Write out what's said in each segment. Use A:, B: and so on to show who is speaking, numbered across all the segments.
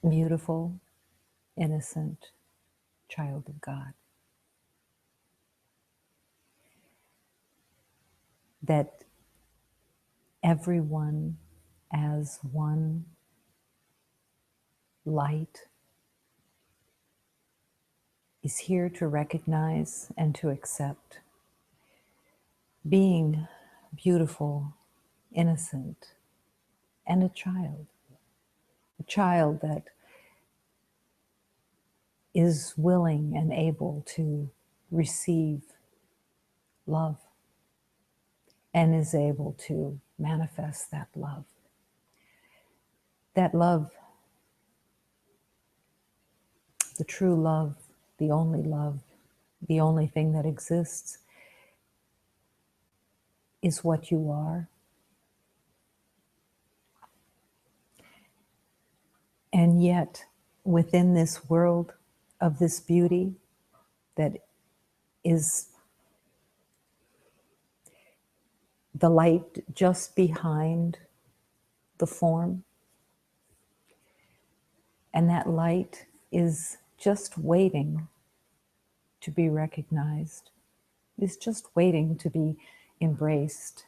A: beautiful, innocent child of God. That everyone as one light is here to recognize and to accept being beautiful, innocent, and a child that is willing and able to receive love and is able to manifest that love. That love, the true love, the only thing that exists, is what you are. And yet, within this world of this beauty that is the light just behind the form, and that light is just waiting to be recognized, is just waiting to be embraced.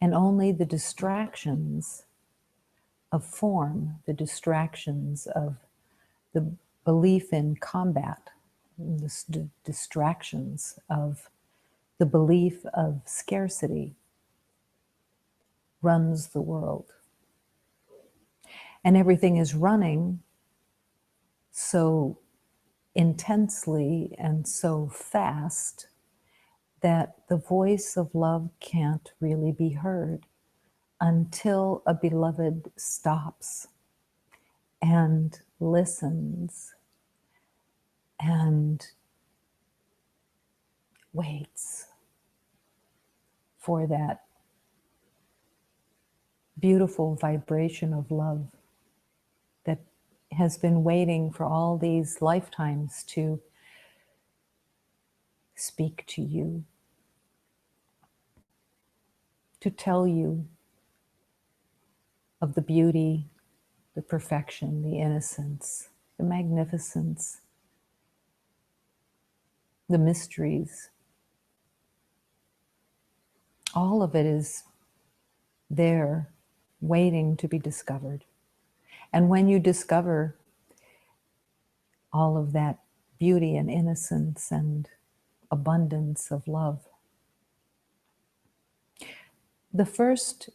A: And only the distractions of form, the distractions of the belief in combat, the distractions of the belief of scarcity runs the world. And everything is running so intensely and so fast that the voice of love can't really be heard until a beloved stops and listens and waits for that beautiful vibration of love that has been waiting for all these lifetimes to speak to you, to tell you of the beauty, the perfection, the innocence, the magnificence, the mysteries. All of it is there waiting to be discovered. And when you discover all of that beauty and innocence and abundance of love, the first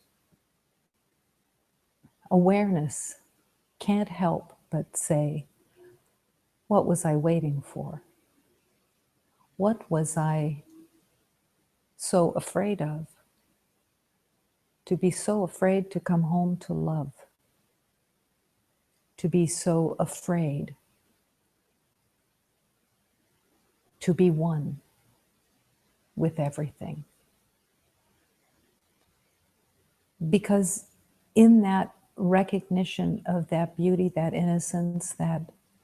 A: awareness can't help but say, what was I waiting for? What was I so afraid of? To be so afraid to come home to love. To be so afraid to be one with everything. Because in that recognition of that beauty, that innocence, that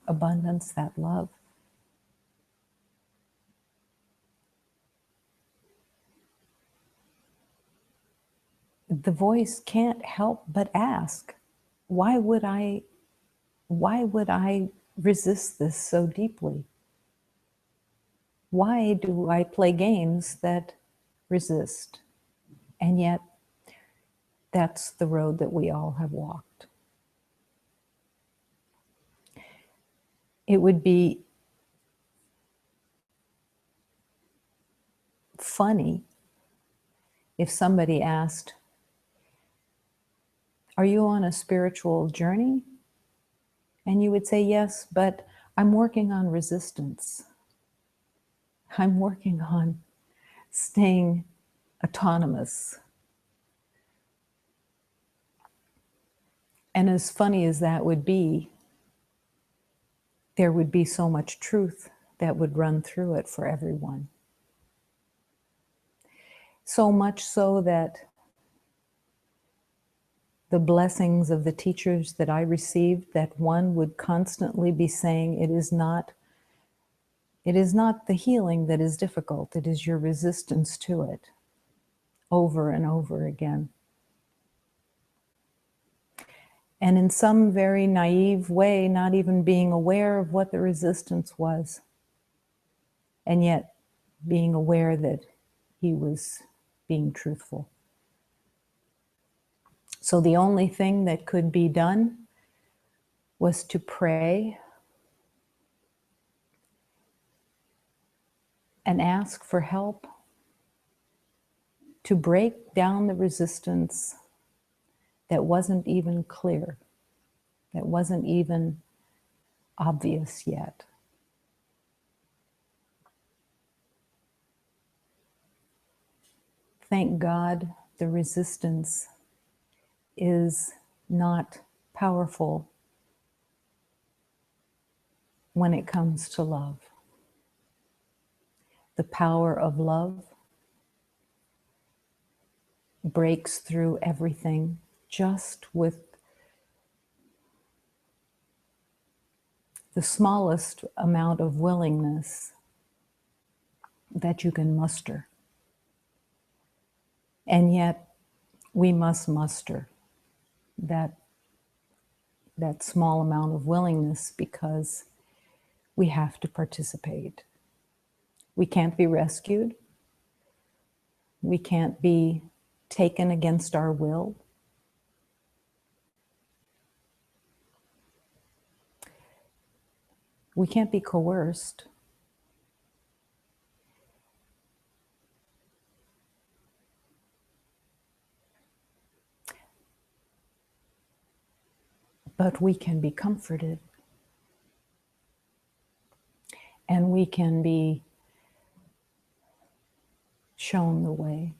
A: abundance, that love, the voice can't help but ask, why would I resist this so deeply? Why do I play games that resist? And yet, that's the road that we all have walked. It would be funny if somebody asked, are you on a spiritual journey? And you would say, yes, but I'm working on resistance. I'm working on staying autonomous. And as funny as that would be, there would be so much truth that would run through it for everyone. So much so that the blessings of the teachers that I received, that one would constantly be saying, it is not the healing that is difficult, it is your resistance to it, over and over again. And in some very naive way, not even being aware of what the resistance was, and yet being aware that he was being truthful. So the only thing that could be done was to pray and ask for help to break down the resistance that wasn't even clear, that wasn't even obvious yet. Thank God the resistance is not powerful when it comes to love. The power of love breaks through everything just with the smallest amount of willingness that you can muster. And yet we must muster that small amount of willingness because we have to participate. We can't be rescued. We can't be taken against our will. We can't be coerced. But we can be comforted. And we can be shown the way.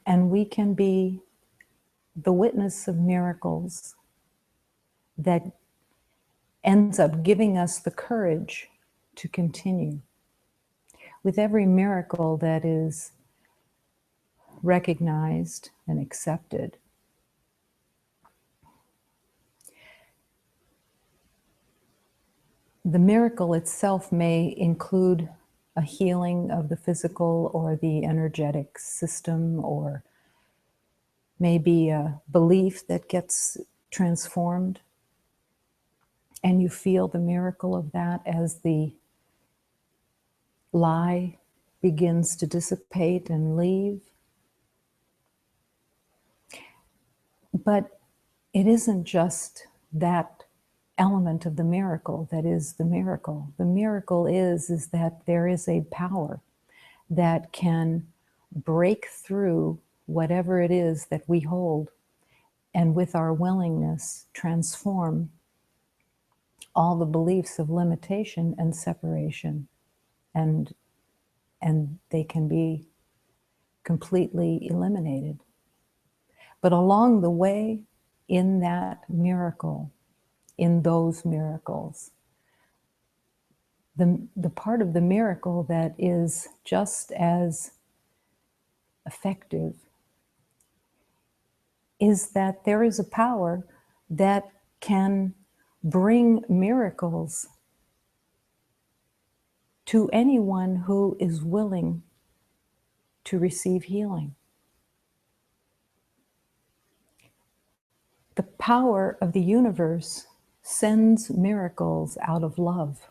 A: And we can be the witness of miracles that ends up giving us the courage to continue. With every miracle that is recognized and accepted, the miracle itself may include a healing of the physical or the energetic system, or maybe a belief that gets transformed. And you feel the miracle of that as the lie begins to dissipate and leave. But it isn't just that element of the miracle that is the miracle. The miracle is that there is a power that can break through whatever it is that we hold, and with our willingness transform all the beliefs of limitation and separation, and they can be completely eliminated. But along the way, in that miracle, in those miracles, the part of the miracle that is just as effective is that there is a power that can bring miracles to anyone who is willing to receive healing. The power of the universe sends miracles out of love.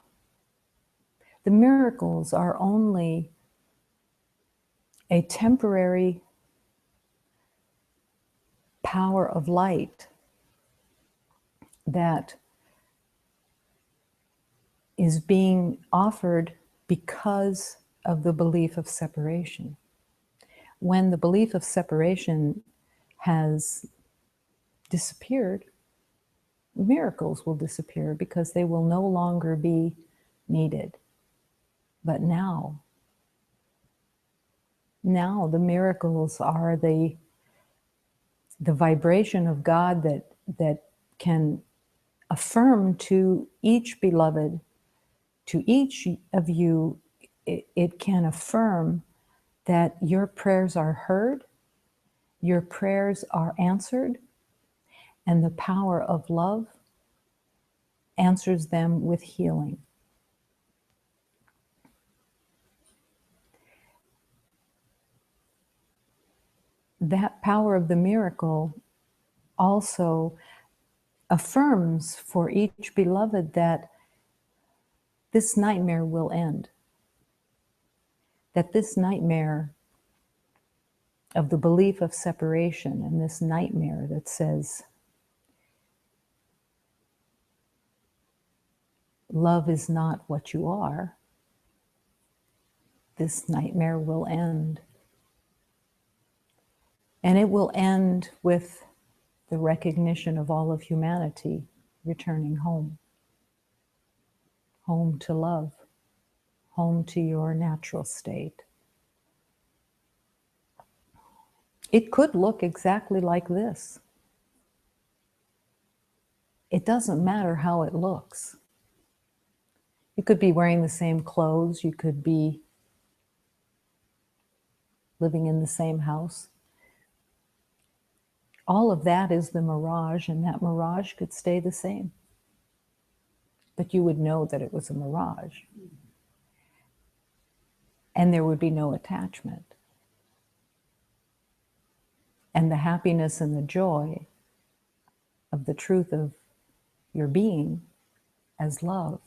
A: The miracles are only a temporary power of light that is being offered because of the belief of separation. When the belief of separation has disappeared, miracles will disappear because they will no longer be needed. But now the miracles are the vibration of God that can affirm to each beloved, to each of you, it can affirm that your prayers are heard, your prayers are answered, and the power of love answers them with healing. that power of the miracle also affirms for each beloved that this nightmare will end. That this nightmare of the belief of separation and this nightmare that says love is not what you are, this nightmare will end. And it will end with the recognition of all of humanity returning home. Home to love. Home to your natural state. It could look exactly like this. It doesn't matter how it looks. You could be wearing the same clothes. You could be living in the same house. All of that is the mirage, and that mirage could stay the same. But you would know that it was a mirage. And there would be no attachment. And the happiness and the joy of the truth of your being as love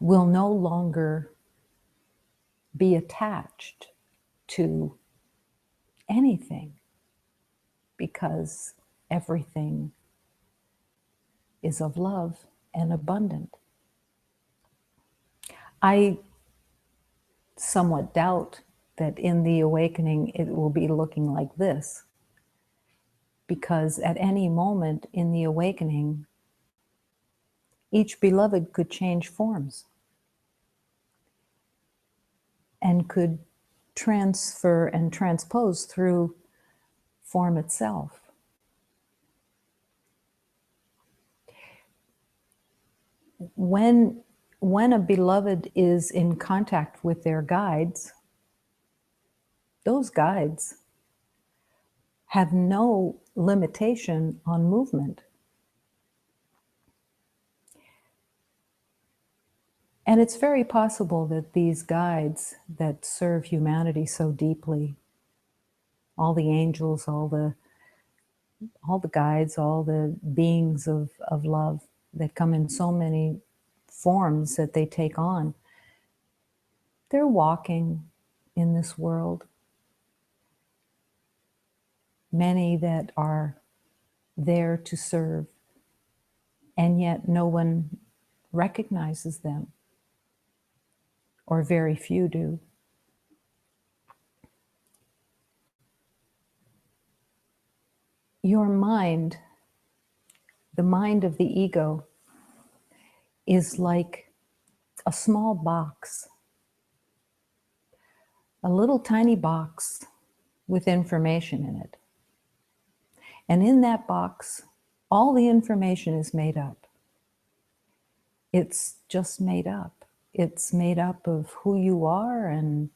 A: will no longer be attached to anything, because everything is of love and abundant. I somewhat doubt that in the awakening it will be looking like this, because at any moment in the awakening, each beloved could change forms and could transfer and transpose through form itself. When a beloved is in contact with their guides, those guides have no limitation on movement. And it's very possible that these guides that serve humanity so deeply, all the angels, all the guides, all the beings of love that come in so many forms that they take on, they're walking in this world. Many that are there to serve, and yet no one recognizes them, or very few do. Your mind, the mind of the ego, is like a small box, a little tiny box with information in it. And in that box, all the information is made up. It's just made up. It's made up of who you are and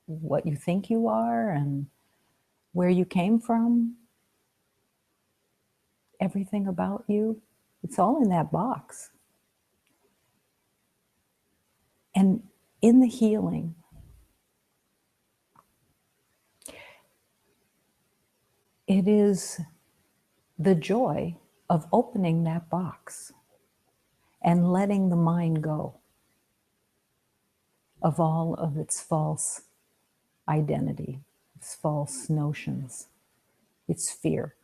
A: what you think you are and where you came from. Everything about you, it's all in that box. And in the healing, it is the joy of opening that box and letting the mind go of all of its false identity, its false notions, its fear.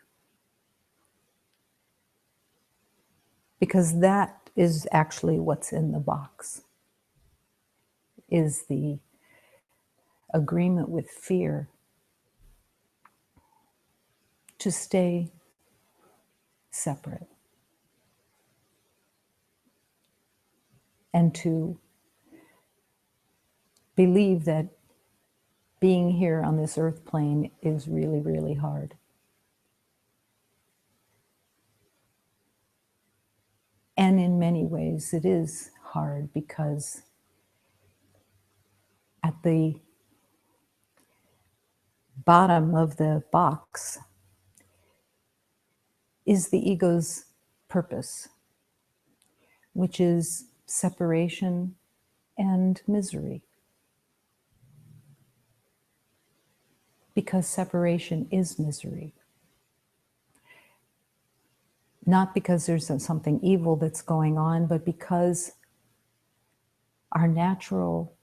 A: Because that is actually what's in the box, is the agreement with fear to stay separate and to believe that being here on this earth plane is really, really hard. And in many ways it is hard, because at the bottom of the box is the ego's purpose, which is separation and misery. because separation is misery. Not because there's something evil that's going on, but because our natural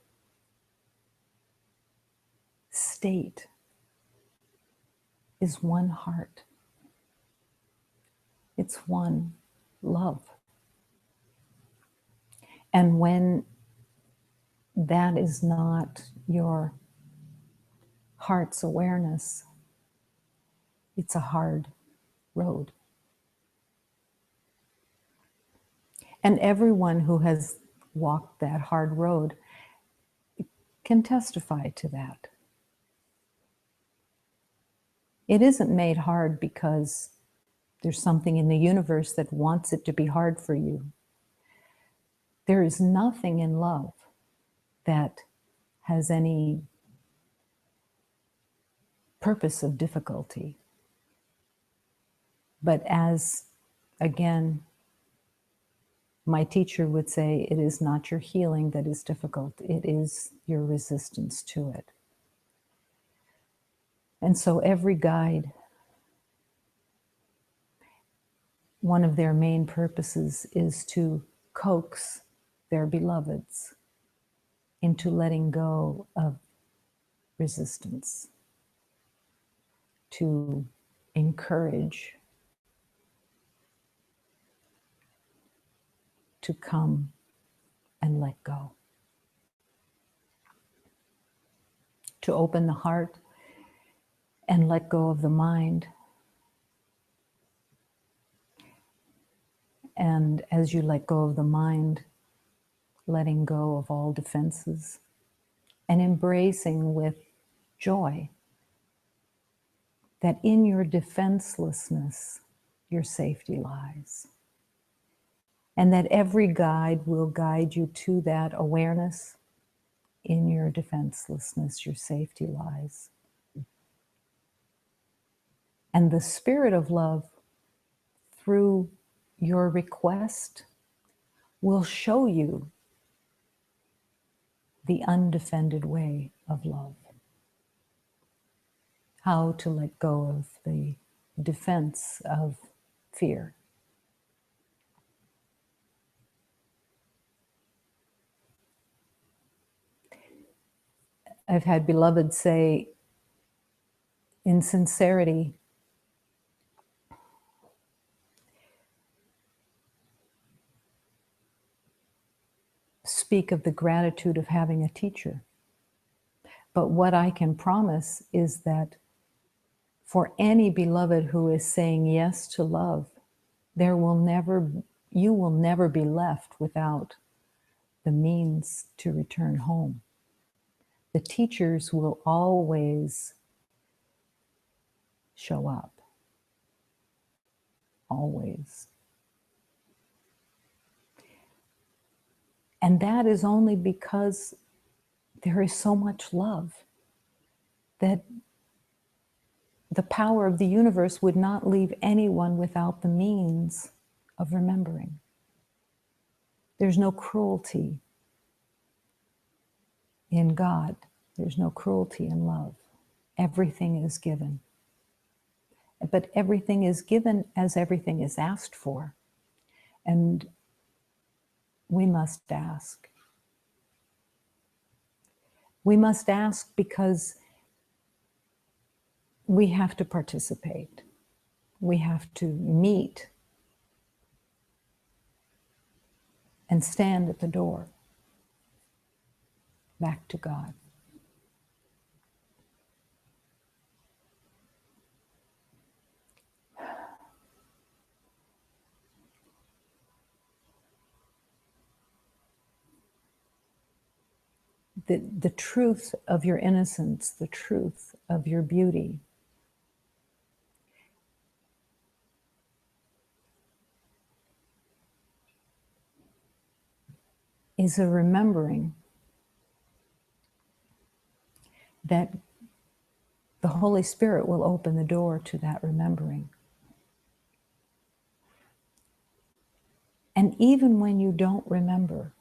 A: state is one heart. It's one love. And when that is not your heart's awareness, it's a hard road. And everyone who has walked that hard road can testify to that. It isn't made hard because there's something in the universe that wants it to be hard for you. There is nothing in love that has any purpose of difficulty. But as, again, my teacher would say, it is not your healing that is difficult, it is your resistance to it. And so every guide, one of their main purposes is to coax their beloveds into letting go of resistance, to encourage, to come and let go, to open the heart and let go of the mind. And as you let go of the mind, letting go of all defenses and embracing with joy that in your defenselessness, your safety lies. And that every guide will guide you to that awareness. In your defenselessness, your safety lies. And the spirit of love, through your request, will show you the undefended way of love. How to let go of the defense of fear. I've had beloveds say, in sincerity, speak of the gratitude of having a teacher. But what I can promise is that for any beloved who is saying yes to love, you will never be left without the means to return home. The teachers will always show up. Always. And that is only because there is so much love that the power of the universe would not leave anyone without the means of remembering. There's no cruelty in God. There's no cruelty in love. Everything is given. But everything is given as everything is asked for. And we must ask. We must ask because we have to participate. We have to meet and stand at the door back to God. The truth of your innocence, the truth of your beauty, is a remembering that the Holy Spirit will open the door to that remembering. And even when you don't remember,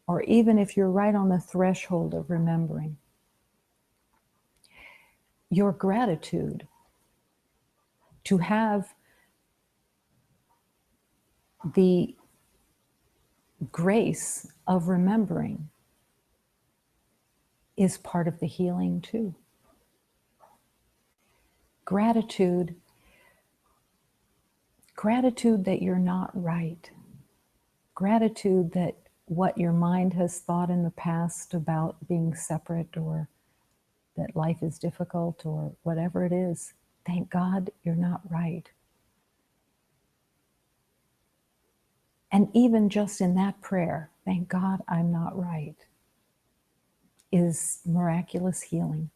A: or even if you're right on the threshold of remembering, your gratitude, to have the grace of remembering is part of the healing too. Gratitude that you're not right. Gratitude that what your mind has thought in the past about being separate, or that life is difficult, or whatever it is, thank God you're not right. And even just in that prayer, thank God I'm not right, is miraculous healing.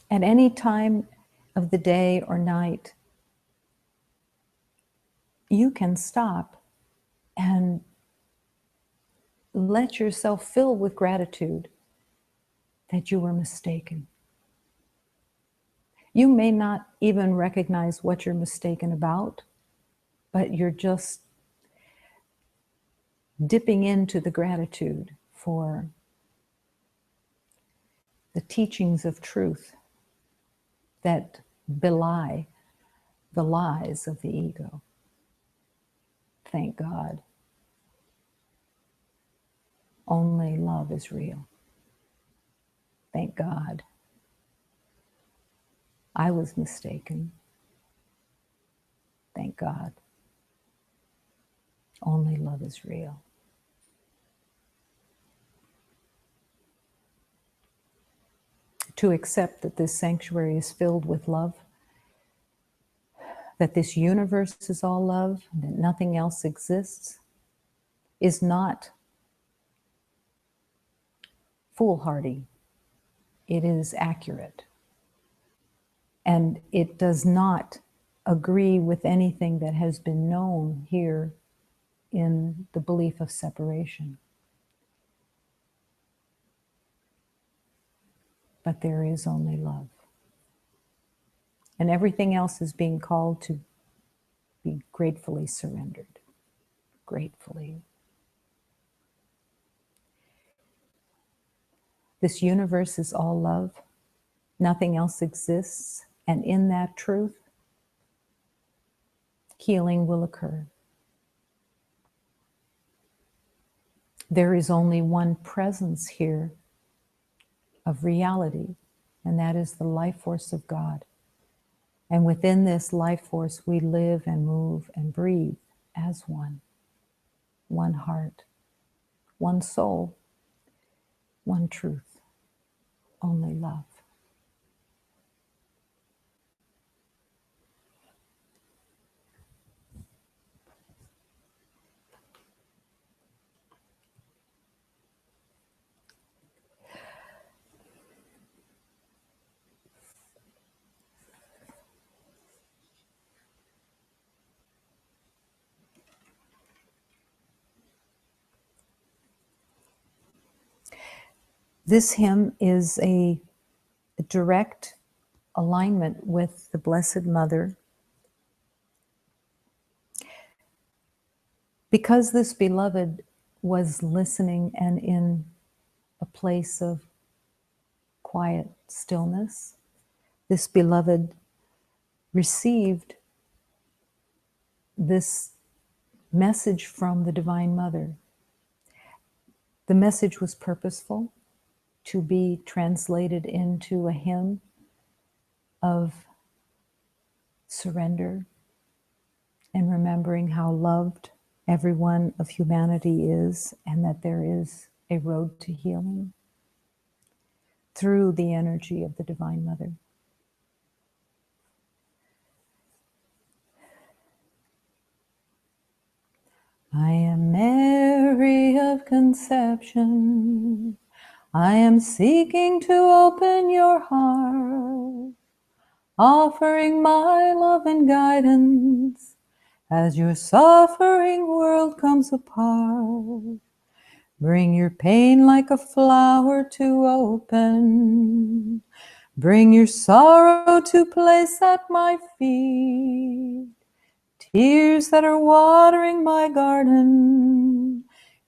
A: At any time of the day or night, you can stop and let yourself fill with gratitude that you were mistaken. You may not even recognize what you're mistaken about, but you're just dipping into the gratitude for the teachings of truth that belie the lies of the ego. Thank God. Only love is real. Thank God. I was mistaken. Thank God. Only love is real. To accept that this sanctuary is filled with love, that this universe is all love, that nothing else exists, is not foolhardy. It is accurate. And it does not agree with anything that has been known here in the belief of separation. But there is only love. And everything else is being called to be gratefully surrendered. Gratefully. This universe is all love. Nothing else exists. And in that truth, healing will occur. There is only one presence here of reality, and that is the life force of God. And within this life force, we live and move and breathe as one. One heart, one soul, one truth, only love. This hymn is a direct alignment with the Blessed Mother. Because this beloved was listening and in a place of quiet stillness, this beloved received this message from the Divine Mother. The message was purposeful to be translated into a hymn of surrender and remembering how loved everyone of humanity is, and that there is a road to healing through the energy of the Divine Mother. I am Mary of conception. I am seeking to open your heart, offering my love and guidance as your suffering world comes apart. Bring your pain like a flower to open. Bring your sorrow to place at my feet. Tears that are watering my garden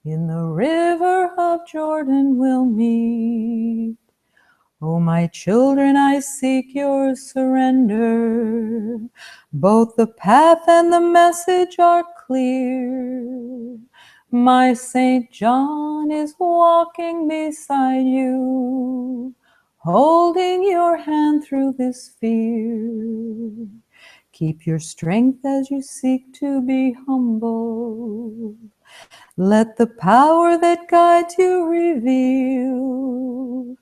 A: in the river of Jordan will meet. O my children, I seek your surrender. Both the path and the message are clear. My Saint John is walking beside you, holding your hand through this fear. Keep your strength as you seek to be humble. Let the power that guides you reveal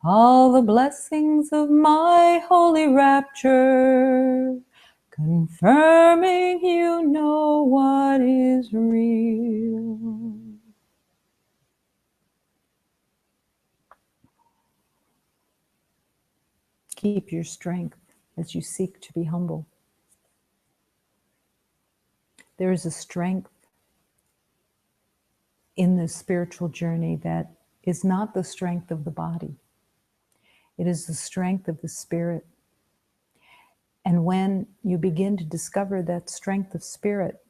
A: all the blessings of my holy rapture, confirming you know what is real. Keep your strength as you seek to be humble. There is a strength in this spiritual journey that is not the strength of the body. It is the strength of the spirit. And when you begin to discover that strength of spirit,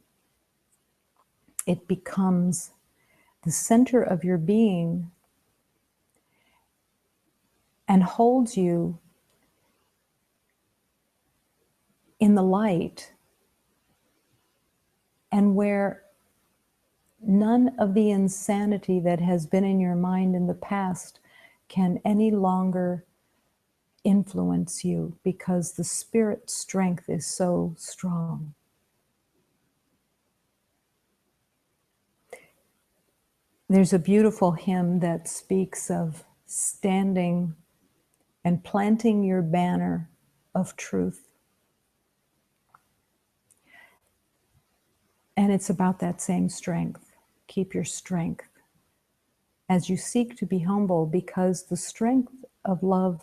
A: it becomes the center of your being and holds you in the light, and where none of the insanity that has been in your mind in the past can any longer influence you, because the spirit strength is so strong. There's a beautiful hymn that speaks of standing and planting your banner of truth. And it's about that same strength. Keep your strength as you seek to be humble, because the strength of love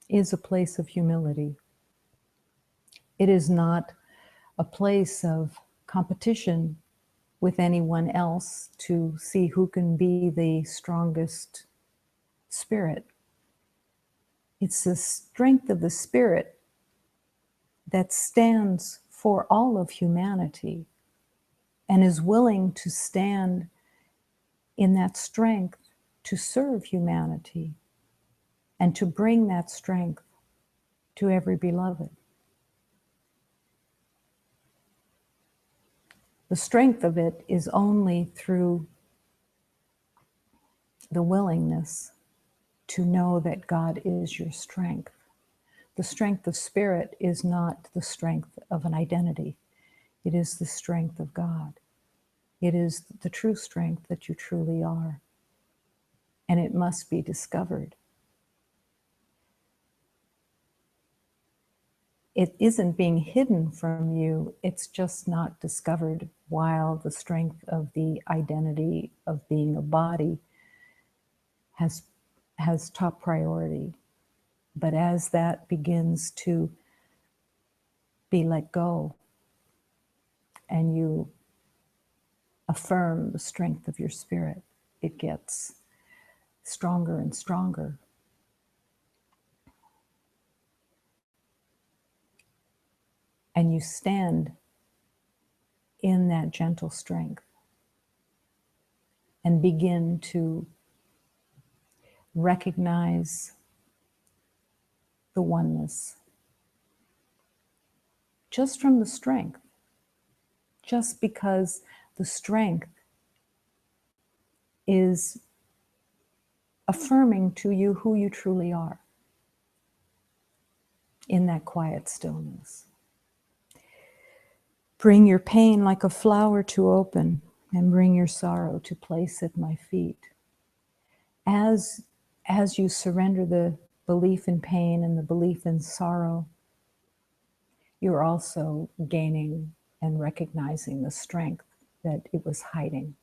A: is a place of humility. It is not a place of competition with anyone else to see who can be the strongest spirit. It's the strength of the spirit that stands for all of humanity and is willing to stand in that strength to serve humanity and to bring that strength to every beloved. The strength of it is only through the willingness to know that God is your strength. The strength of spirit is not the strength of an identity. It is the strength of God. It is the true strength that you truly are. And it must be discovered. It isn't being hidden from you, it's just not discovered, while the strength of the identity of being a body has top priority. But as that begins to be let go, and you affirm the strength of your spirit, it gets stronger and stronger. And you stand in that gentle strength and begin to recognize the oneness just from the strength, just because the strength is affirming to you who you truly are in that quiet stillness. Bring your pain like a flower to open, and bring your sorrow to place at my feet. As you surrender the belief in pain and the belief in sorrow, you're also gaining and recognizing the strength that it was hiding.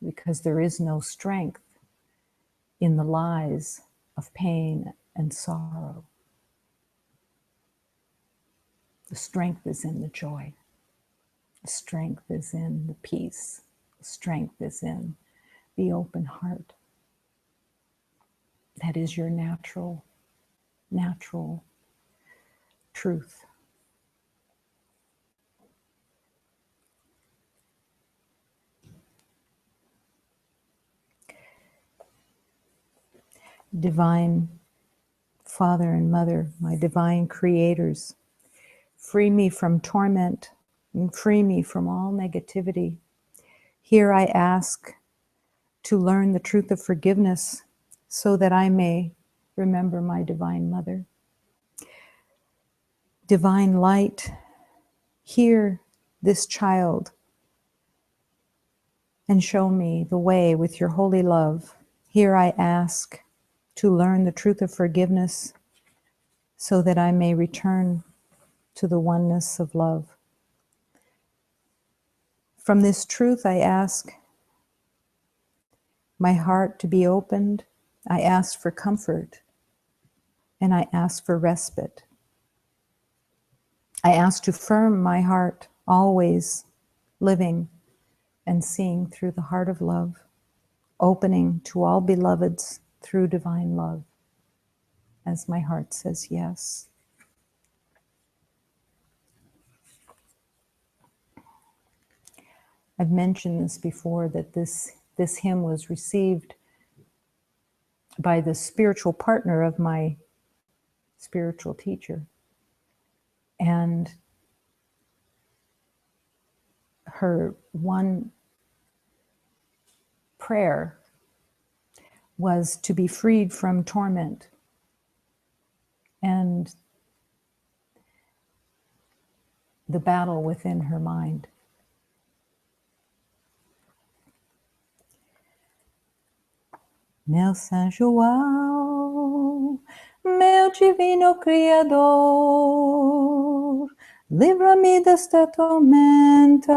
A: Because there is no strength in the lies of pain and sorrow. The strength is in the joy. The strength is in the peace. The strength is in the open heart. That is your natural truth. divine Father and Mother, my divine creators, free me from torment and free me from all negativity. Here I ask to learn the truth of forgiveness so that I may remember my divine Mother. Divine light, hear this child and show me the way with your holy love. Here I ask to learn the truth of forgiveness so that I may return to the oneness of love. From this truth, I ask my heart to be opened. I ask for comfort and I ask for respite. I ask to firm my heart, always living and seeing through the heart of love, opening to all beloveds through divine love, as my heart says yes. I've mentioned this before, that this hymn was received by the spiritual partner of my spiritual teacher. And her one prayer was to be freed from torment. And the battle within her mind. Meu São João, meu divino Criador, livra-me desta tormenta,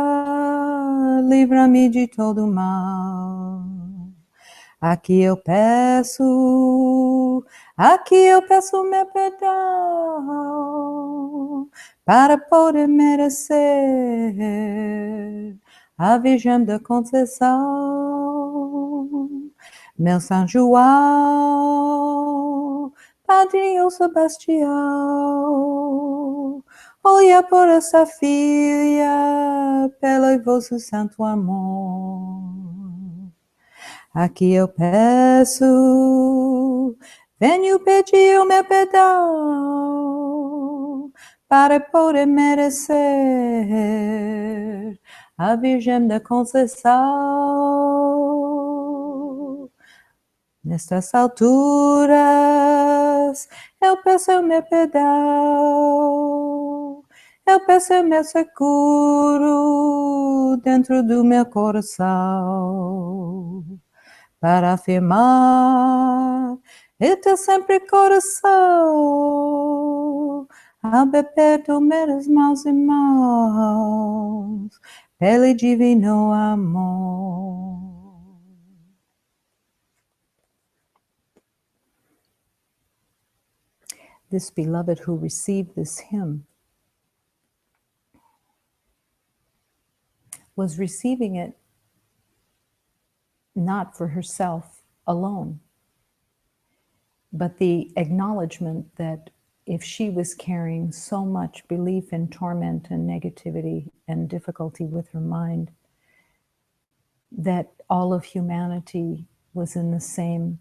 A: livra-me de todo mal. Aqui eu peço meu perdão, para poder merecer a Virgem da Conceição. Meu São João, Padrinho Sebastião, olha por essa filha, pelo vosso santo amor. Aqui eu peço, venho pedir o meu perdão, para poder merecer a Virgem da Conceição. Nestas alturas, eu peço o meu perdão, eu peço o meu seguro dentro do meu coração, para afirmar e ter sempre coração, a beber dos meus maus irmãos, pelo divino amor. This beloved who received this hymn was receiving it not for herself alone, but the acknowledgement that if she was carrying so much belief in torment and negativity and difficulty with her mind, that all of humanity was in the same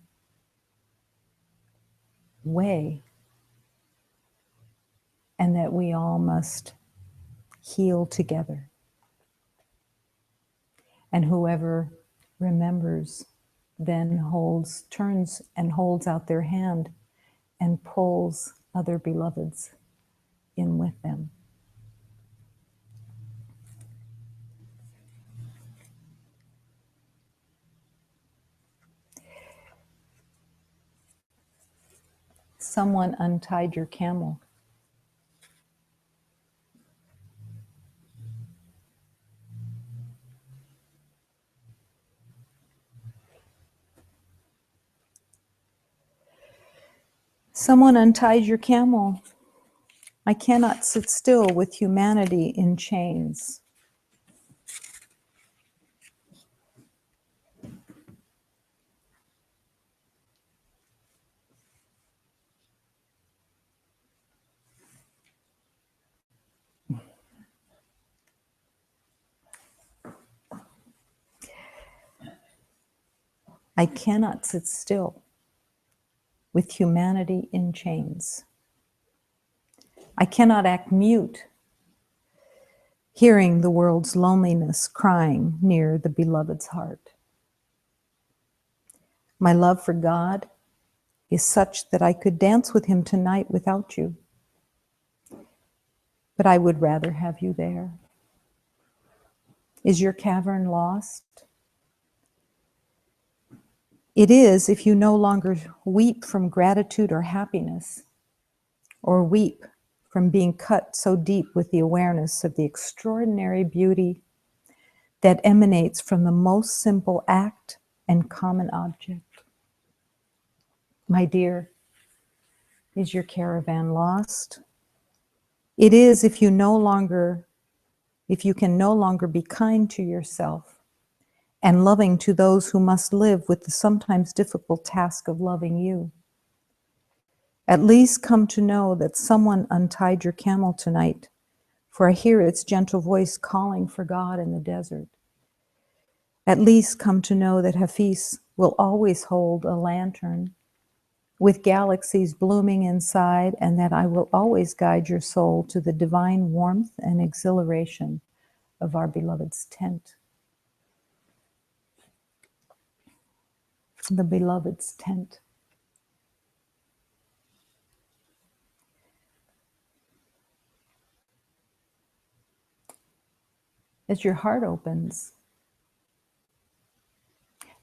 A: way, and that we all must heal together. And whoever remembers then turns and holds out their hand and pulls other beloveds in with them. Someone untied your camel. Someone untied your camel. I cannot sit still with humanity in chains. I cannot sit still with humanity in chains. I cannot act mute, hearing the world's loneliness crying near the beloved's heart. My love for God is such that I could dance with him tonight without you, but I would rather have you there. Is your cavern lost? It is if you no longer weep from gratitude or happiness, or weep from being cut so deep with the awareness of the extraordinary beauty that emanates from the most simple act and common object. My dear, is your caravan lost? It is if you can no longer be kind to yourself and loving to those who must live with the sometimes difficult task of loving you. At least come to know that someone untied your camel tonight, for I hear its gentle voice calling for God in the desert. At least come to know that Hafiz will always hold a lantern with galaxies blooming inside, and that I will always guide your soul to the divine warmth and exhilaration of our beloved's tent. The beloved's tent. As your heart opens,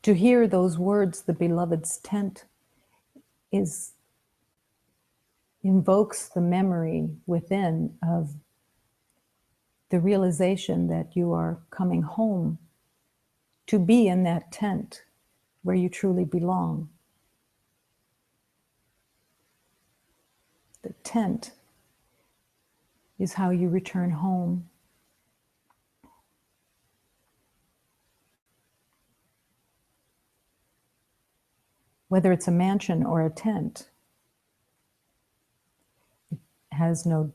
A: to hear those words, the beloved's tent, invokes the memory within of the realization that you are coming home to be in that tent where you truly belong. The tent is how you return home. Whether it's a mansion or a tent, it has no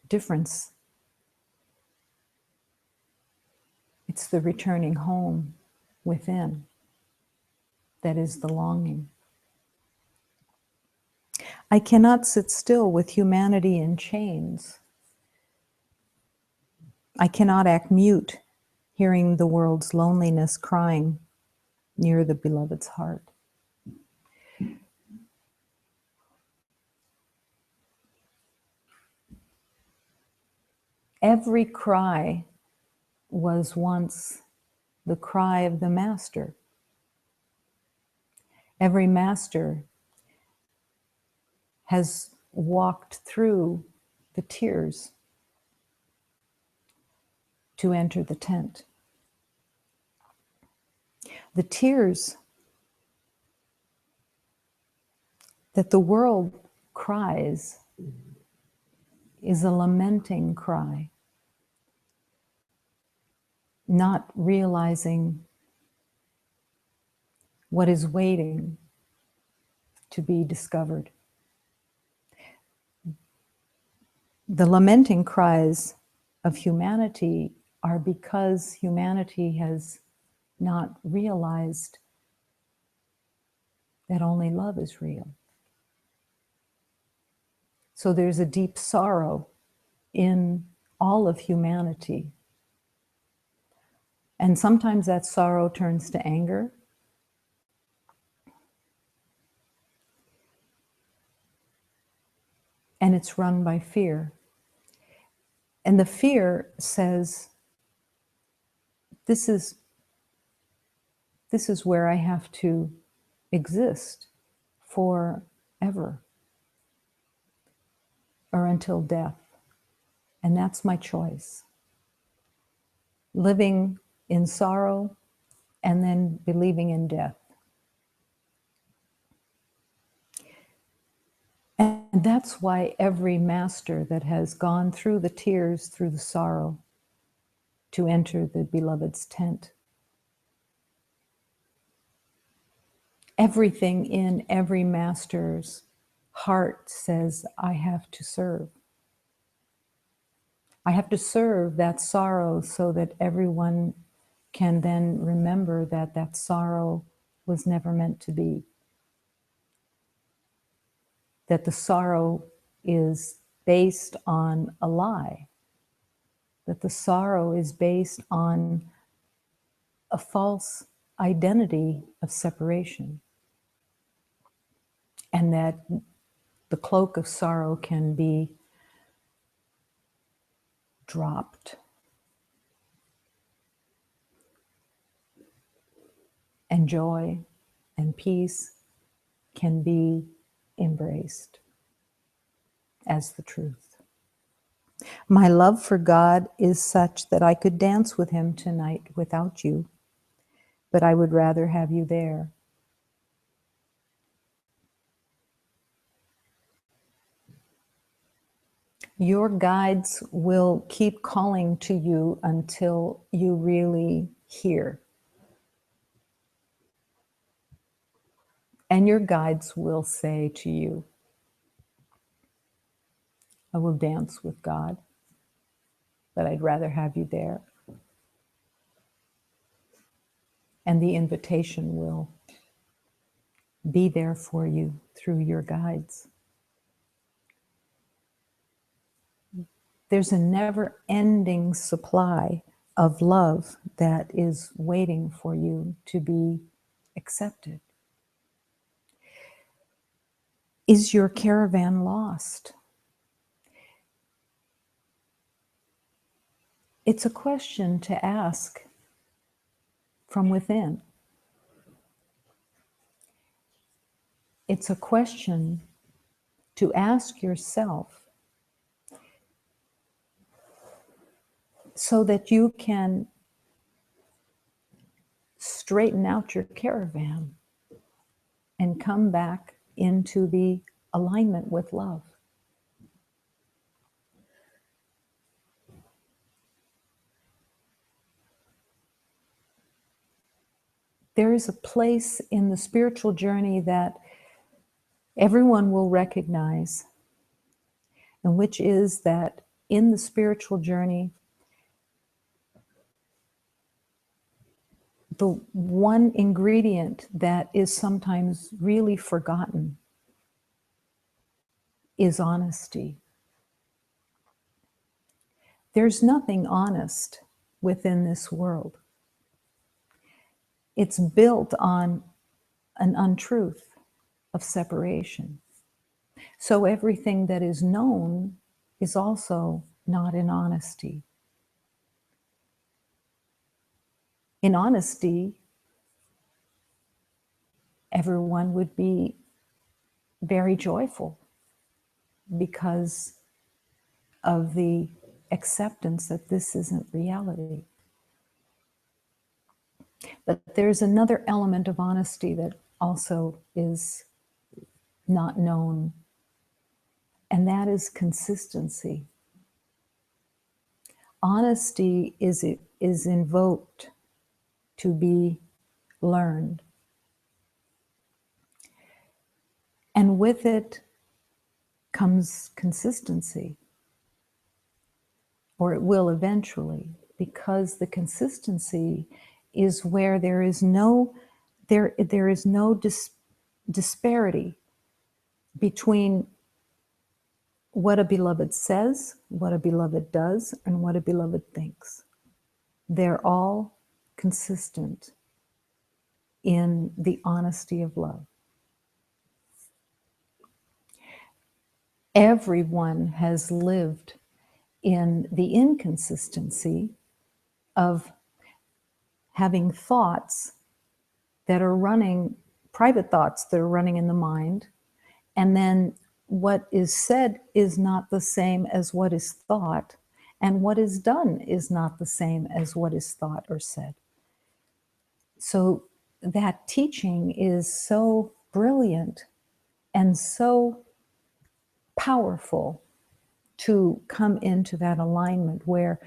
A: difference. It's the returning home within that is the longing. I cannot sit still with humanity in chains. I cannot act mute, hearing the world's loneliness crying near the beloved's heart. Every cry was once the cry of the master. Every master has walked through the tears to enter the tent. The tears that the world cries is a lamenting cry, not realizing what is waiting to be discovered. The lamenting cries of humanity are because humanity has not realized that only love is real. So there's a deep sorrow in all of humanity. And sometimes that sorrow turns to anger. And it's run by fear. And the fear says, this is where I have to exist forever or until death. And that's my choice. Living in sorrow and then believing in death. And that's why every master that has gone through the tears, through the sorrow, to enter the beloved's tent, everything in every master's heart says, I have to serve. I have to serve that sorrow so that everyone can then remember that that sorrow was never meant to be. that the sorrow is based on a lie, that the sorrow is based on a false identity of separation, and that the cloak of sorrow can be dropped and joy and peace can be embraced as the truth. My love for God is such that I could dance with him tonight without you, but I would rather have you there. Your guides will keep calling to you until you really hear. And your guides will say to you, I will dance with God, but I'd rather have you there. And the invitation will be there for you through your guides. There's a never-ending supply of love that is waiting for you to be accepted. Is your caravan lost? It's a question to ask from within. It's a question to ask yourself so that you can straighten out your caravan and come back into the alignment with love. There is a place in the spiritual journey that everyone will recognize, and which is that in the spiritual journey, the one ingredient that is sometimes really forgotten is honesty. There's nothing honest within this world. It's built on an untruth of separation. So everything that is known is also not in honesty. In honesty, everyone would be very joyful because of the acceptance that this isn't reality. But there's another element of honesty that also is not known, and that is consistency. Honesty is invoked to be learned. And with it comes consistency, or it will eventually, because the consistency is where there is no disparity between what a beloved says, what a beloved does, and what a beloved thinks. They're all consistent in the honesty of love. Everyone has lived in the inconsistency of having thoughts that are running, private thoughts that are running in the mind, and then what is said is not the same as what is thought, and what is done is not the same as what is thought or said. So that teaching is so brilliant and so powerful to come into that alignment where,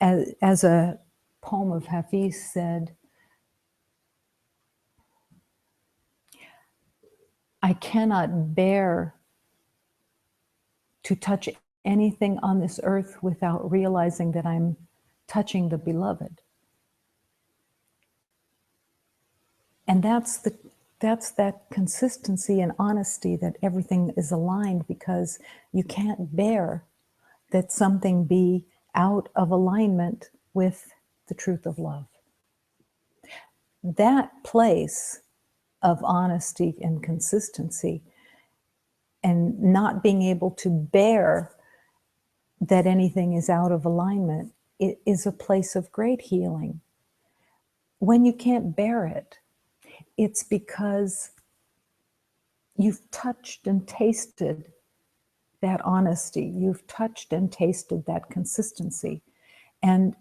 A: as a poem of Hafiz said, I cannot bear to touch anything on this earth without realizing that I'm touching the beloved. And that's that's that consistency and honesty, that everything is aligned, because you can't bear that something be out of alignment with the truth of love. That place of honesty and consistency, and not being able to bear that anything is out of alignment, it is a place of great healing. When you can't bear it, it's because you've touched and tasted that honesty. You've touched and tasted that consistency. And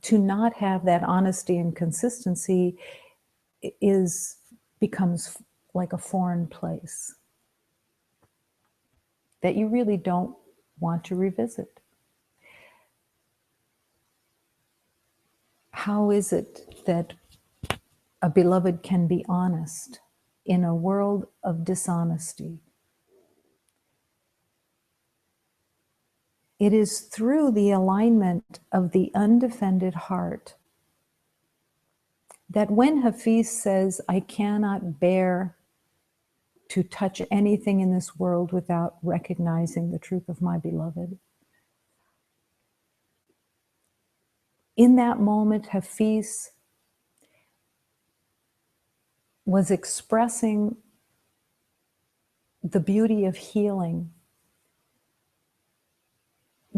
A: to not have that honesty and consistency becomes like a foreign place that you really don't want to revisit. How is it that a beloved can be honest in a world of dishonesty? It is through the alignment of the undefended heart that when Hafiz says, I cannot bear to touch anything in this world without recognizing the truth of my beloved, in that moment, Hafiz was expressing the beauty of healing,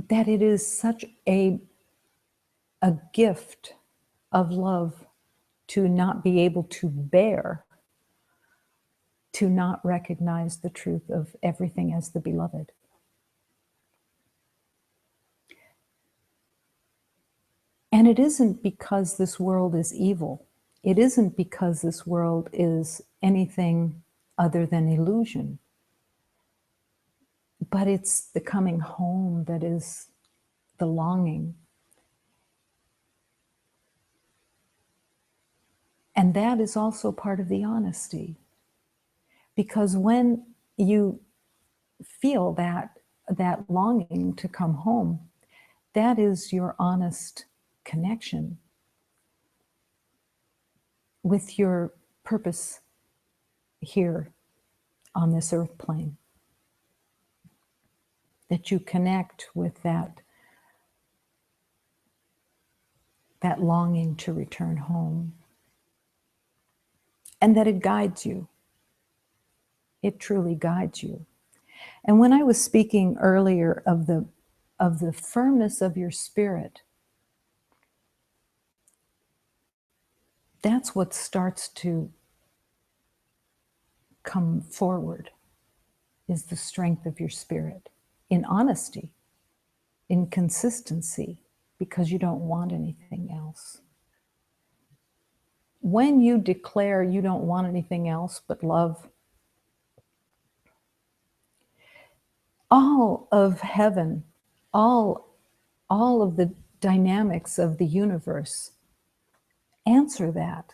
A: that it is such a gift of love to not be able to bear, to not recognize the truth of everything as the beloved. And it isn't because this world is evil. It isn't because this world is anything other than illusion. But it's the coming home that is the longing. And that is also part of the honesty. Because when you feel that longing to come home, that is your honest connection with your purpose here on this earth plane. That you connect with that longing to return home. And that it guides you. It truly guides you. And when I was speaking earlier of the firmness of your spirit, that's what starts to come forward, is the strength of your spirit in honesty, in consistency, because you don't want anything else. When you declare you don't want anything else but love, all of heaven, all of the dynamics of the universe answer that.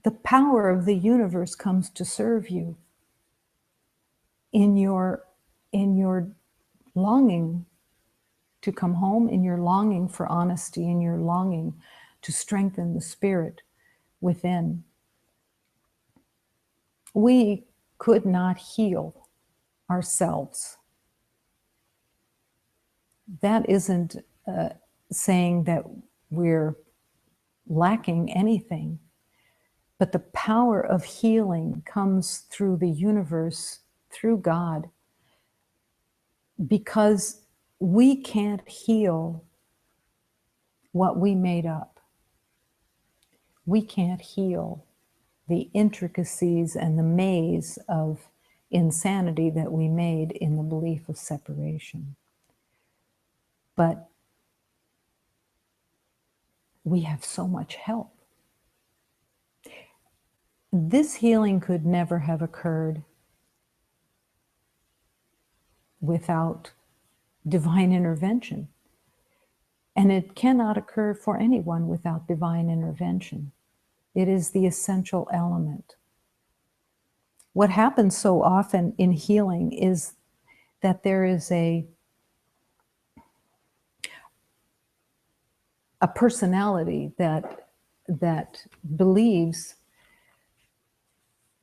A: The power of the universe comes to serve you in your longing to come home, in your longing for honesty, in your longing to strengthen the spirit within. We could not heal ourselves. That isn't saying that we're lacking anything, but the power of healing comes through the universe, through God, because we can't heal what we made up. We can't heal the intricacies and the maze of insanity that we made in the belief of separation. But we have so much help. This healing could never have occurred without divine intervention. And it cannot occur for anyone without divine intervention. It is the essential element. What happens so often in healing is that there is a personality that that believes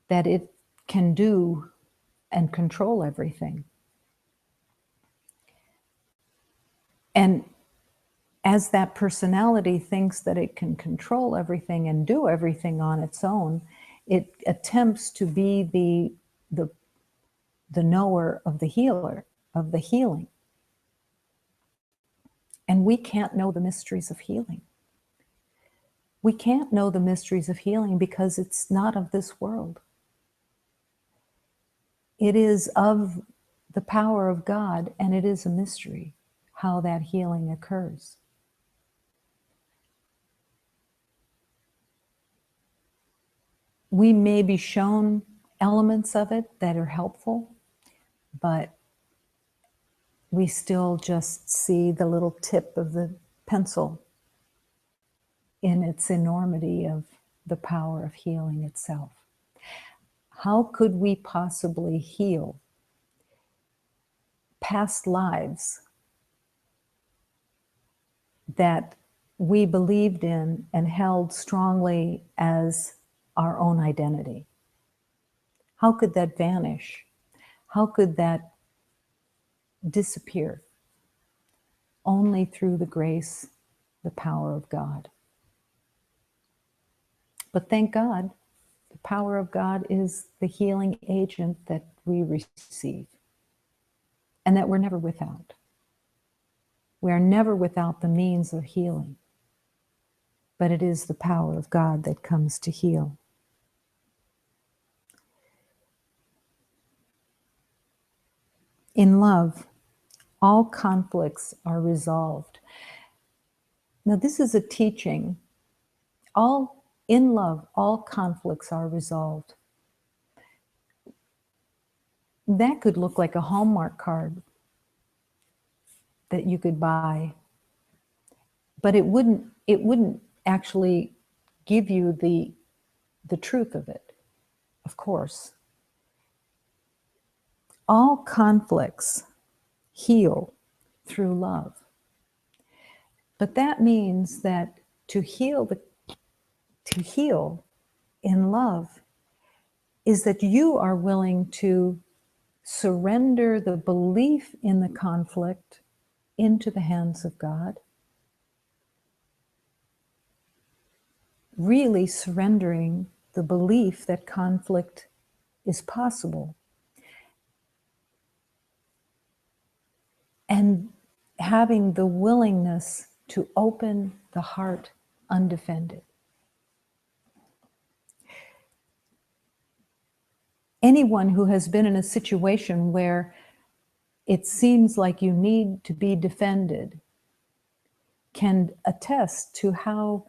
A: that it can do and control everything. And as that personality thinks that it can control everything and do everything on its own, it attempts to be the knower of the healer, of the healing. And we can't know the mysteries of healing. We can't know the mysteries of healing because it's not of this world. It is of the power of God, and it is a mystery how that healing occurs. We may be shown elements of it that are helpful, but we still just see the little tip of the pencil in its enormity of the power of healing itself. How could we possibly heal past lives that we believed in and held strongly as our own identity? How could that vanish? How could that disappear? Only through the grace, the power of God. But thank God, the power of God is the healing agent that we receive and that we're never without. We are never without the means of healing, but it is the power of God that comes to heal. In love, all conflicts are resolved. Now, this is a teaching. In love, all conflicts are resolved. That could look like a Hallmark card that you could buy, but it wouldn't actually give you the truth of it, of course. All conflicts heal through love. But that means that to heal in love is that you are willing to surrender the belief in the conflict into the hands of God. Really surrendering the belief that conflict is possible. And having the willingness to open the heart undefended. Anyone who has been in a situation where it seems like you need to be defended can attest to how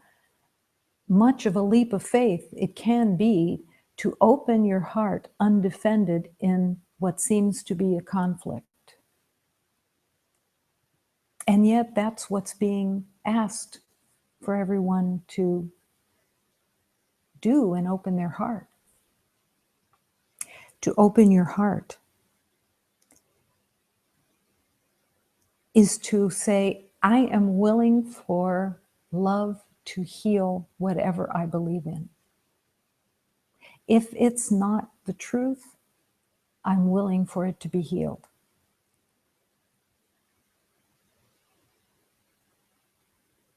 A: much of a leap of faith it can be to open your heart undefended in what seems to be a conflict. And yet that's what's being asked for everyone to do and open their heart. To open your heart is to say, I am willing for love to heal whatever I believe in. If it's not the truth, I'm willing for it to be healed.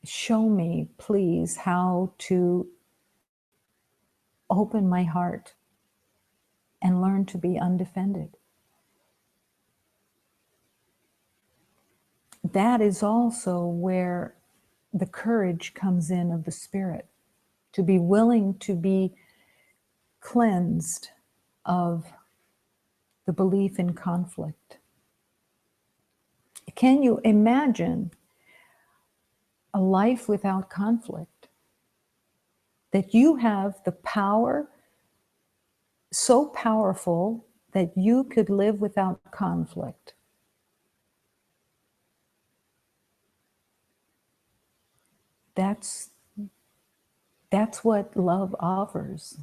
A: Show me, please, how to open my heart and learn to be undefended. That is also where the courage comes in of the spirit, to be willing to be cleansed of the belief in conflict. Can you imagine a life without conflict? That you have the power, so powerful that you could live without conflict. That's what love offers,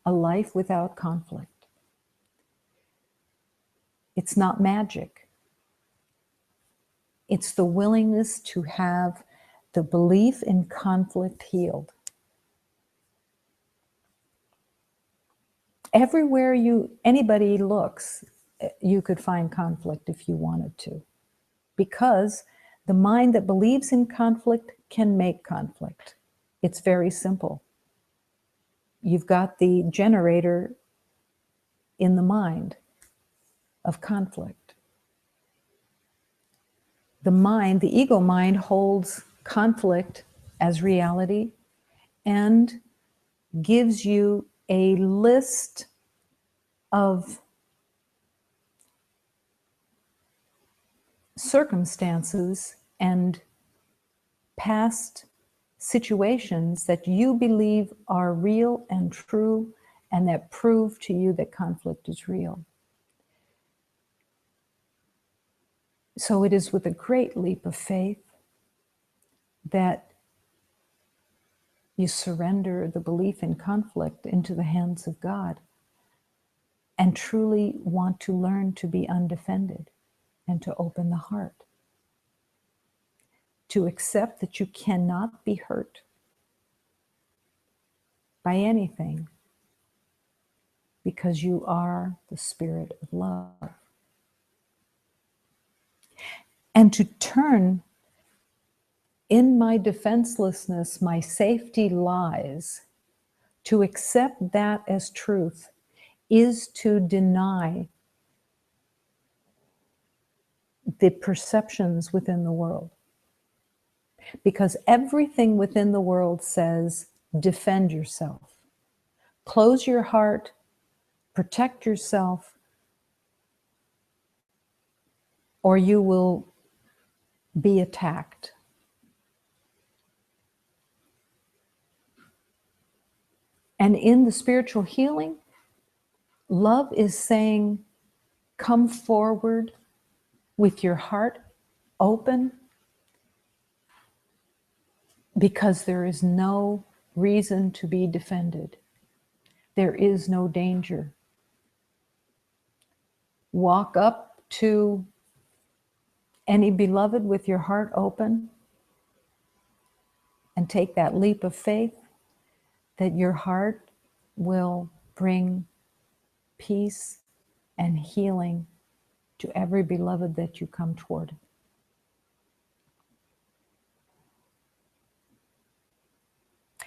A: a life without conflict. It's not magic. It's the willingness to have the belief in conflict healed. Everywhere anybody looks, you could find conflict if you wanted to, because the mind that believes in conflict can make conflict. It's very simple. You've got the generator in the mind of conflict. The mind, the ego mind, holds conflict as reality and gives you a list of circumstances and past situations that you believe are real and true and that prove to you that conflict is real. So it is with a great leap of faith that you surrender the belief in conflict into the hands of God and truly want to learn to be undefended and to open the heart, to accept that you cannot be hurt by anything because you are the spirit of love. And to turn, in my defenselessness, my safety lies, to accept that as truth is to deny the perceptions within the world. Because everything within the world says, defend yourself, close your heart, protect yourself, or you will be attacked. And in the spiritual healing, love is saying, come forward with your heart open, because there is no reason to be defended. There is no danger. Walk up to any beloved with your heart open and take that leap of faith that your heart will bring peace and healing to every beloved that you come toward.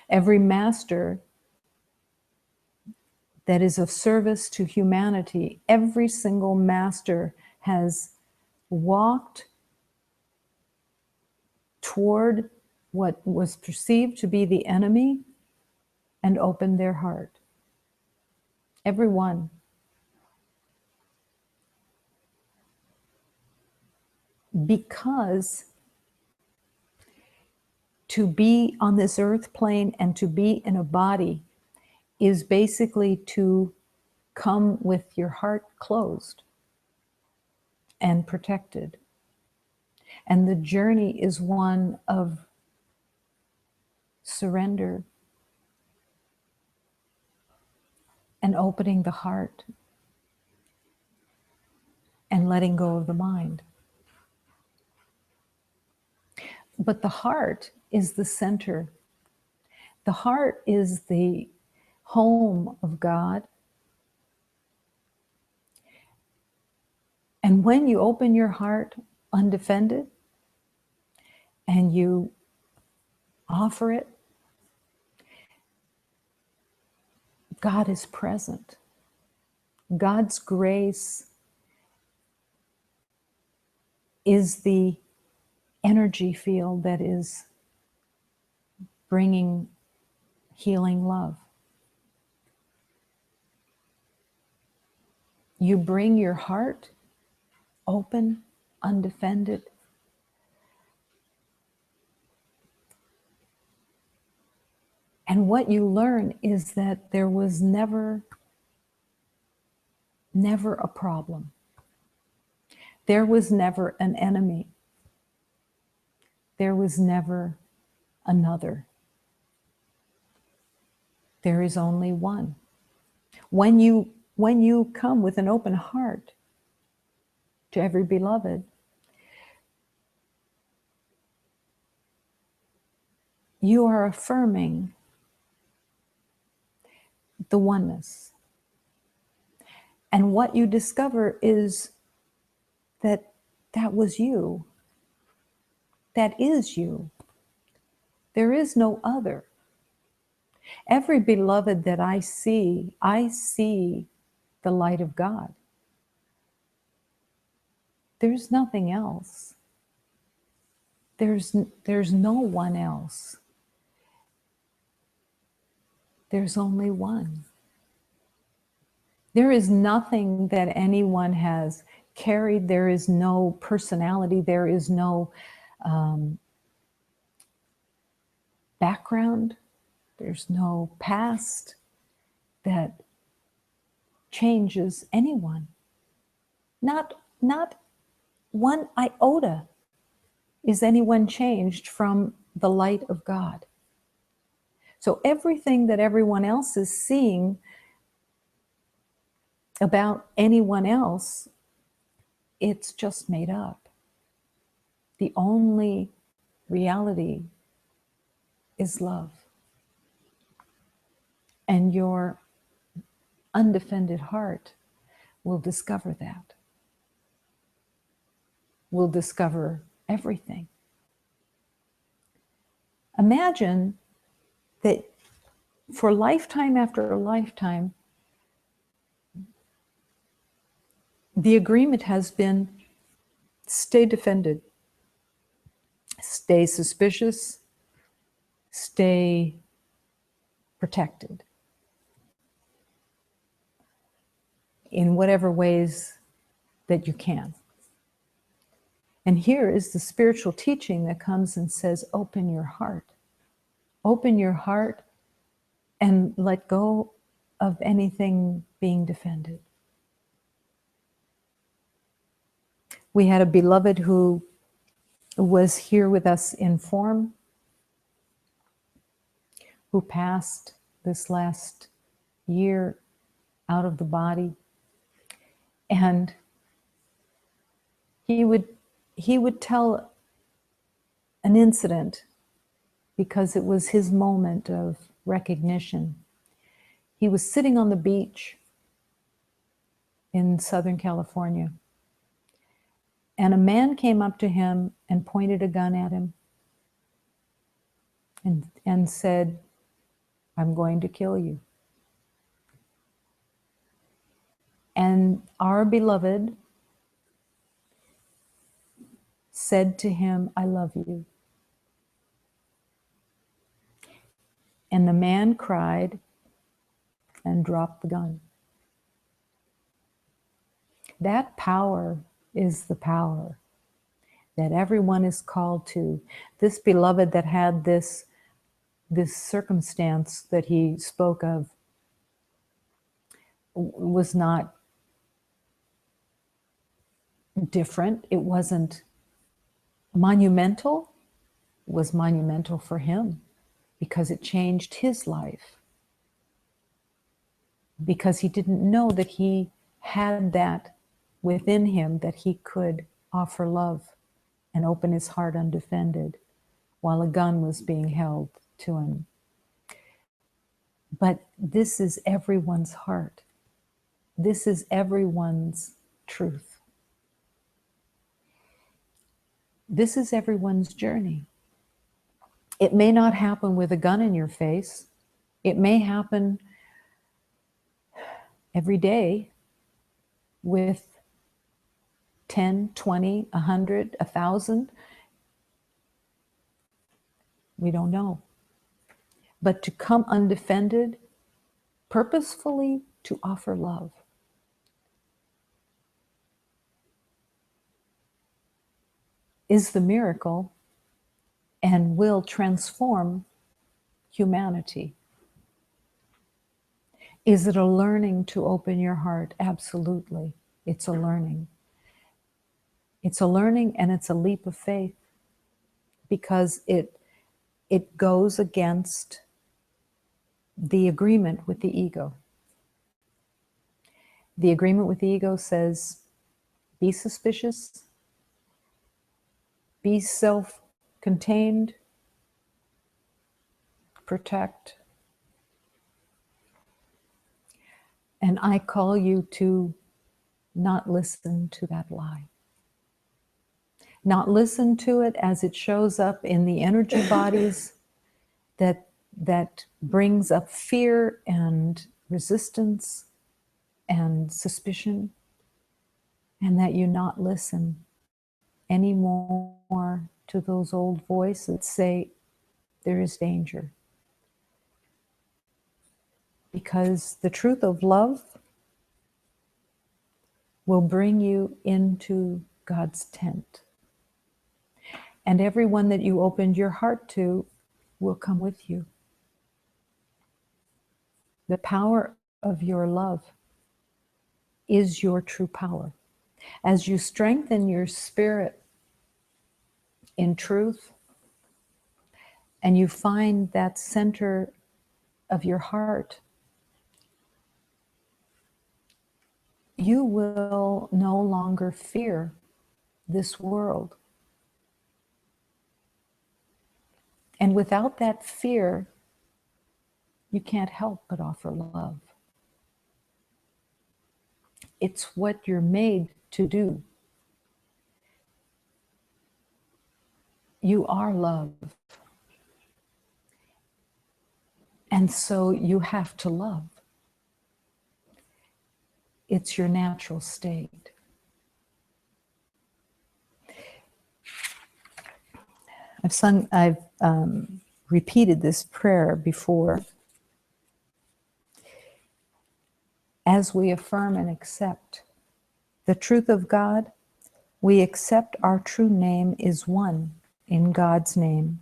A: Every master that is of service to humanity, every single master has walked toward what was perceived to be the enemy and opened their heart. Every one. Because to be on this earth plane and to be in a body is basically to come with your heart closed and protected. And the journey is one of surrender and opening the heart and letting go of the mind. But the heart is the center. The heart is the home of God. And when you open your heart undefended and you offer it, God is present. God's grace is the energy field that is bringing healing love. You bring your heart open, undefended, and what you learn is that there was never a problem. There was never an enemy. There was never another. There is only one. When you come with an open heart to every beloved, you are affirming the oneness. And what you discover is that that was you. That is you. There is no other. Every beloved that I see the light of God. There's nothing else. There's no one else. There's only one. There is nothing that anyone has carried. There is no personality. There is no background. There's no past that changes anyone. Not one iota is anyone changed from the light of God. So everything that everyone else is seeing about anyone else, it's just made up. The only reality is love. And your undefended heart will discover that. Will discover everything. Imagine that for lifetime after lifetime, the agreement has been stay defended, stay suspicious, stay protected in whatever ways that you can. And here is the spiritual teaching that comes and says, open your heart. Open your heart and let go of anything being defended. We had a beloved who was here with us in form, who passed this last year out of the body. And he would tell an incident because it was his moment of recognition. He was sitting on the beach in Southern California, and a man came up to him and pointed a gun at him and said, I'm going to kill you. And our beloved said to him, I love you. And the man cried and dropped the gun. That power is the power that everyone is called to. This beloved that had this circumstance that he spoke of was not different. It wasn't monumental. It was monumental for him because it changed his life. Because he didn't know that he had that within him, that he could offer love and open his heart undefended while a gun was being held to him. But this is everyone's heart. This is everyone's truth. This is everyone's journey. It may not happen with a gun in your face. It may happen every day with 10, 20, 100, 1,000. We don't know. But to come undefended, purposefully to offer love. Is the miracle and will transform humanity. Is it a learning to open your heart? Absolutely. It's a learning. It's a learning and it's a leap of faith because it goes against the agreement with the ego. The agreement with the ego says, be suspicious, be self-contained, protect. And I call you to not listen to that lie. Not listen to it as it shows up in the energy bodies that brings up fear and resistance and suspicion, and that you not listen anymore to those old voices that say there is danger. Because the truth of love will bring you into God's tent. And everyone that you opened your heart to will come with you. The power of your love is your true power. As you strengthen your spirit in truth, and you find that center of your heart, you will no longer fear this world. And without that fear, you can't help but offer love. It's what you're made to do. You are love. And so you have to love. It's your natural state. I've repeated this prayer before. As we affirm and accept the truth of God, we accept our true name is one in God's name.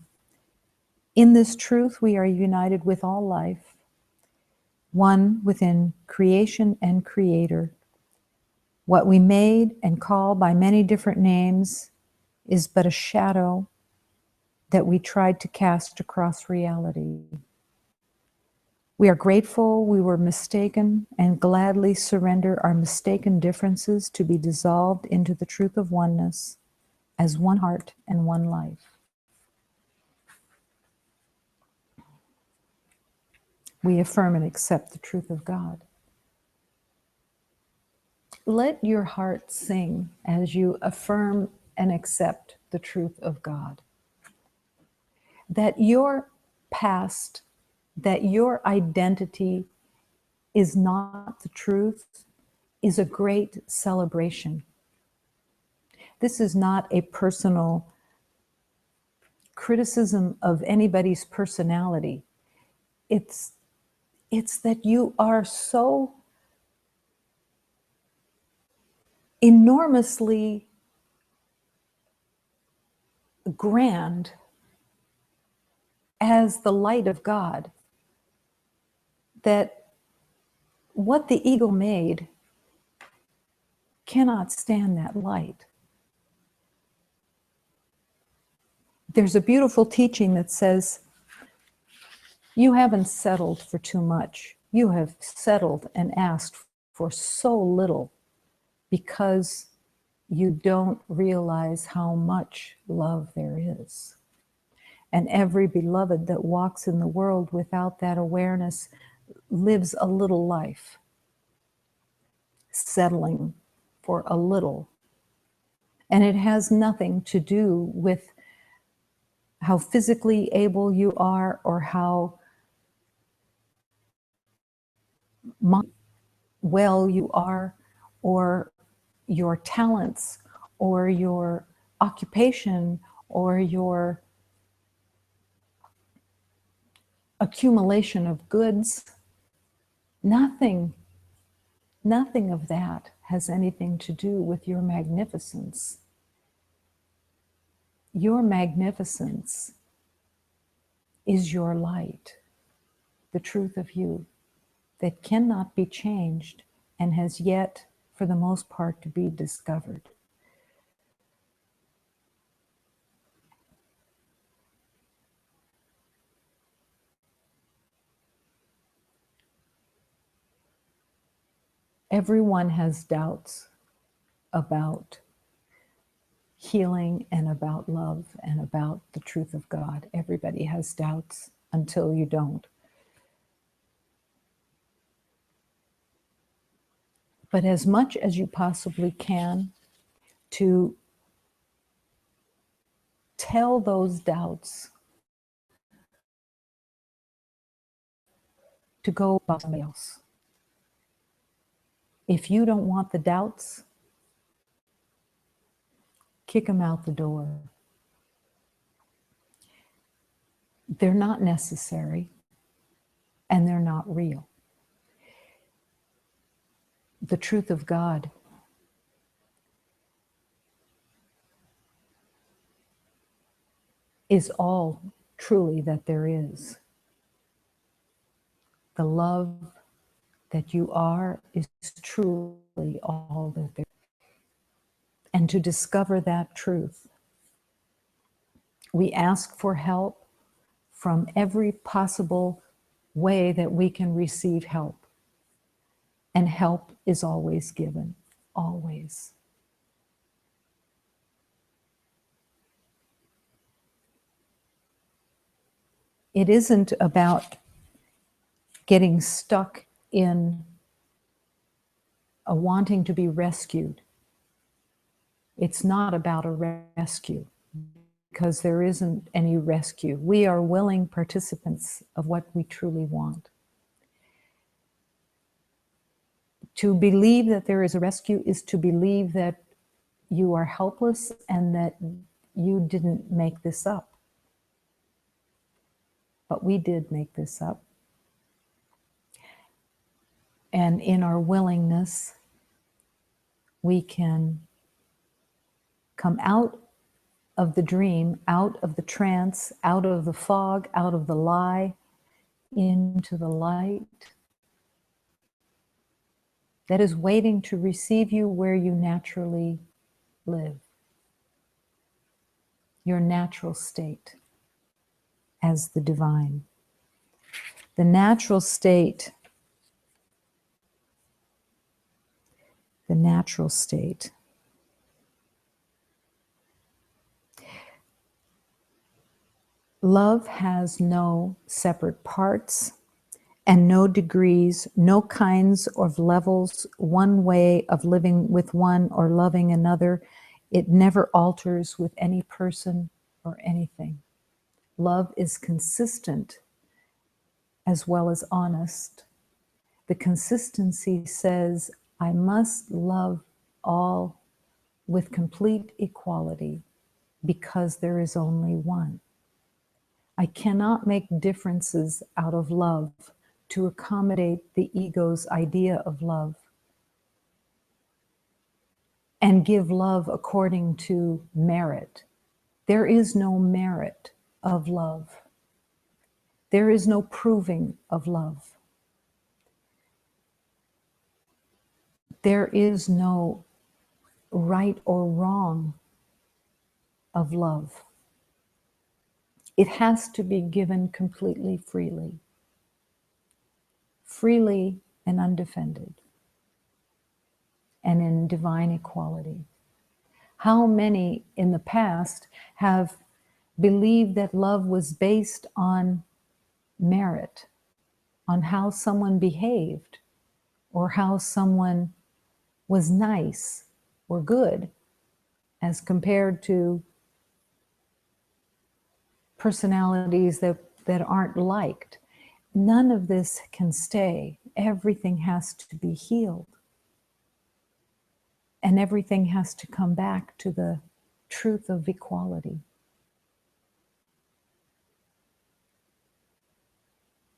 A: In this truth, we are united with all life, one within creation and creator. What we made and call by many different names is but a shadow that we tried to cast across reality. We are grateful we were mistaken and gladly surrender our mistaken differences to be dissolved into the truth of oneness as one heart and one life. We affirm and accept the truth of God. Let your heart sing as you affirm and accept the truth of God. That your past, that your identity is not the truth, is a great celebration. This is not a personal criticism of anybody's personality. It's that you are so enormously grand as the light of God that what the ego made cannot stand that light. There's a beautiful teaching that says, you haven't settled for too much. You have settled and asked for so little because you don't realize how much love there is. And every beloved that walks in the world without that awareness lives a little life, settling for a little. And it has nothing to do with how physically able you are or how well you are, or your talents, or your occupation, or your accumulation of goods. Nothing of that has anything to do with your magnificence. Your magnificence is your light, the truth of you that cannot be changed and has yet, for the most part, to be discovered. Everyone has doubts about healing and about love and about the truth of God. Everybody has doubts until you don't. but as much as you possibly can, to tell those doubts to go by somebody else. If you don't want the doubts, kick them out the door. They're not necessary, and they're not real. The truth of God is all truly that there is. The love that you are is truly all that there is. And to discover that truth, we ask for help from every possible way that we can receive help. And help is always given, always. It isn't about getting stuck in a wanting to be rescued. It's not about a rescue, because there isn't any rescue. We are willing participants of what we truly want. To believe that there is a rescue is to believe that you are helpless and that you didn't make this up. But we did make this up. And in our willingness, we can come out of the dream, out of the trance, out of the fog, out of the lie, into the light that is waiting to receive you where you naturally live, your natural state as the divine. The natural state, love has no separate parts and no degrees, no kinds of levels, one way of living with one or loving another. It never alters with any person or anything. Love is consistent as well as honest. The consistency says, I must love all with complete equality because there is only one. I cannot make differences out of love to accommodate the ego's idea of love and give love according to merit. There is no merit of love. There is no proving of love. There is no right or wrong of love. It has to be given completely freely and undefended, and in divine equality. How many in the past have believed that love was based on merit, on how someone behaved, or how someone was nice or good, as compared to personalities that aren't liked. None of this can stay. Everything has to be healed. And everything has to come back to the truth of equality.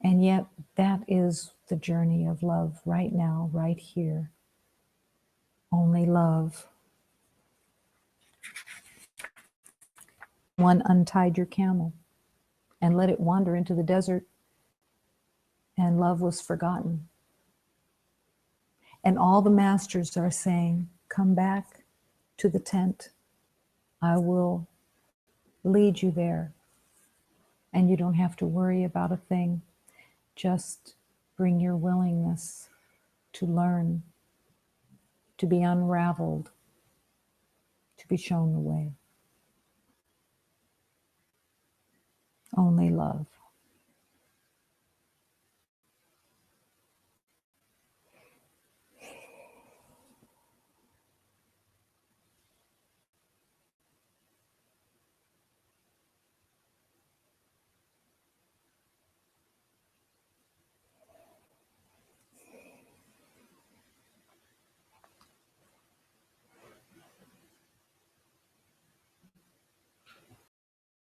A: And yet, that is the journey of love right now, right here. Only love. One untied your camel and let it wander into the desert, and love was forgotten. And all the masters are saying, come back to the tent. I will lead you there. And you don't have to worry about a thing. Just bring your willingness to learn, to be unraveled, to be shown the way. Only love.